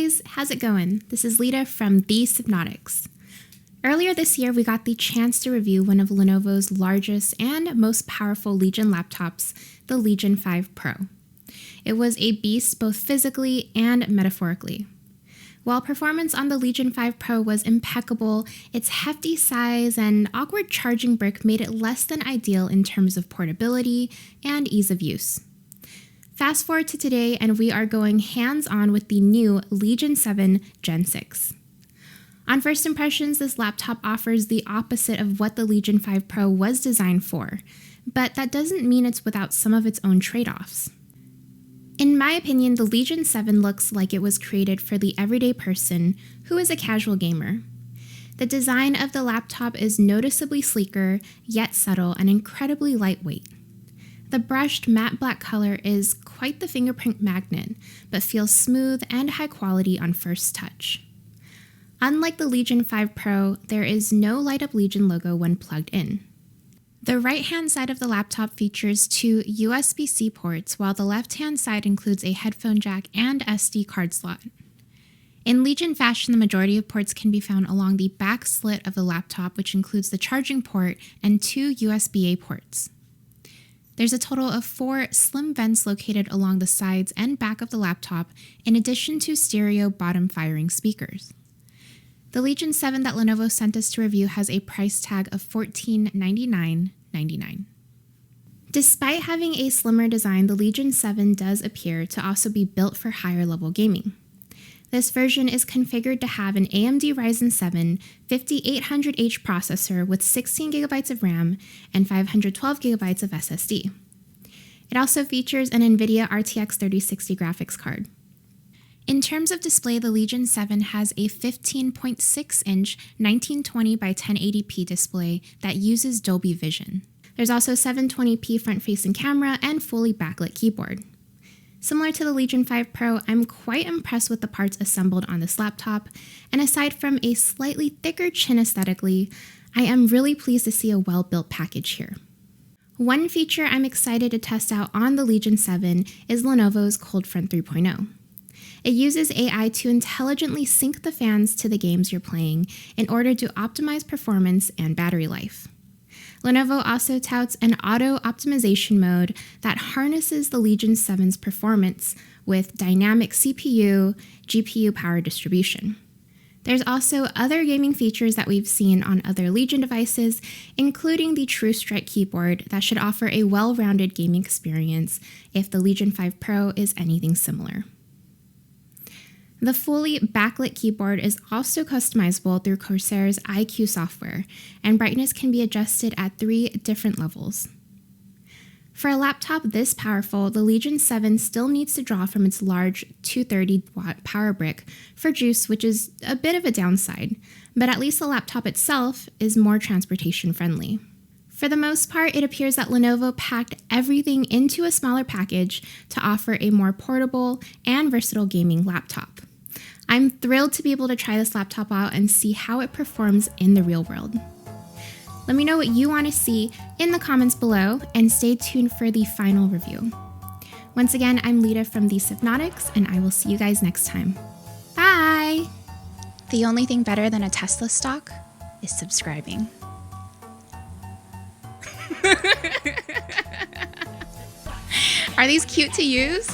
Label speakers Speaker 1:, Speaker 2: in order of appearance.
Speaker 1: guys, how's it going? This is Lida from the Sypnotix. Earlier this year, we got the chance to review one of Lenovo's largest and most powerful Legion laptops, the Legion 5 Pro. It was a beast both physically and metaphorically. While performance on the Legion 5 Pro was impeccable, its hefty size and awkward charging brick made it less than ideal in terms of portability and ease of use. Fast forward to today, and we are going hands-on with the new Legion 7 Gen 6. On first impressions, this laptop offers the opposite of what the Legion 5 Pro was designed for, but that doesn't mean it's without some of its own trade-offs. In my opinion, the Legion 7 looks like it was created for the everyday person who is a casual gamer. The design of the laptop is noticeably sleeker, yet subtle and incredibly lightweight. The brushed matte black color is quite the fingerprint magnet, but feels smooth and high quality on first touch. Unlike the Legion 5 Pro, there is no light-up Legion logo when plugged in. The right-hand side of the laptop features two USB-C ports, while the left-hand side includes a headphone jack and SD card slot. In Legion fashion, the majority of ports can be found along the back slit of the laptop, which includes the charging port and two USB-A ports. There's a total of 4 slim vents located along the sides and back of the laptop, in addition to stereo bottom-firing speakers. The Legion 7 that Lenovo sent us to review has a price tag of $1499.99. Despite having a slimmer design, the Legion 7 does appear to also be built for higher-level gaming. This version is configured to have an AMD Ryzen 7 5800H processor with 16GB of RAM and 512GB of SSD. It also features an NVIDIA RTX 3060 graphics card. In terms of display, the Legion 7 has a 15.6-inch 1920 by 1080p display that uses Dolby Vision. There's also 720p front-facing camera and fully backlit keyboard. Similar to the Legion 5 Pro, I'm quite impressed with the parts assembled on this laptop, and aside from a slightly thicker chin aesthetically, I am really pleased to see a well-built package here. One feature I'm excited to test out on the Legion 7 is Lenovo's Cold Front 3.0. It uses AI to intelligently sync the fans to the games you're playing in order to optimize performance and battery life. Lenovo also touts an auto optimization mode that harnesses the Legion 7's performance with dynamic CPU, GPU power distribution. There's also other gaming features that we've seen on other Legion devices, including the True Strike keyboard that should offer a well-rounded gaming experience if the Legion 5 Pro is anything similar. The fully backlit keyboard is also customizable through Corsair's iQ software, and brightness can be adjusted at 3 different levels. For a laptop this powerful, the Legion 7 still needs to draw from its large 230-watt power brick for juice, which is a bit of a downside, but at least the laptop itself is more transportation friendly. For the most part, it appears that Lenovo packed everything into a smaller package to offer a more portable and versatile gaming laptop. I'm thrilled to be able to try this laptop out and see how it performs in the real world. Let me know what you want to see in the comments below, and stay tuned for the final review. Once again, I'm Lida from the Sypnotix, and I will see you guys next time. Bye! The only thing better than a Tesla stock is subscribing. Are these cute to use?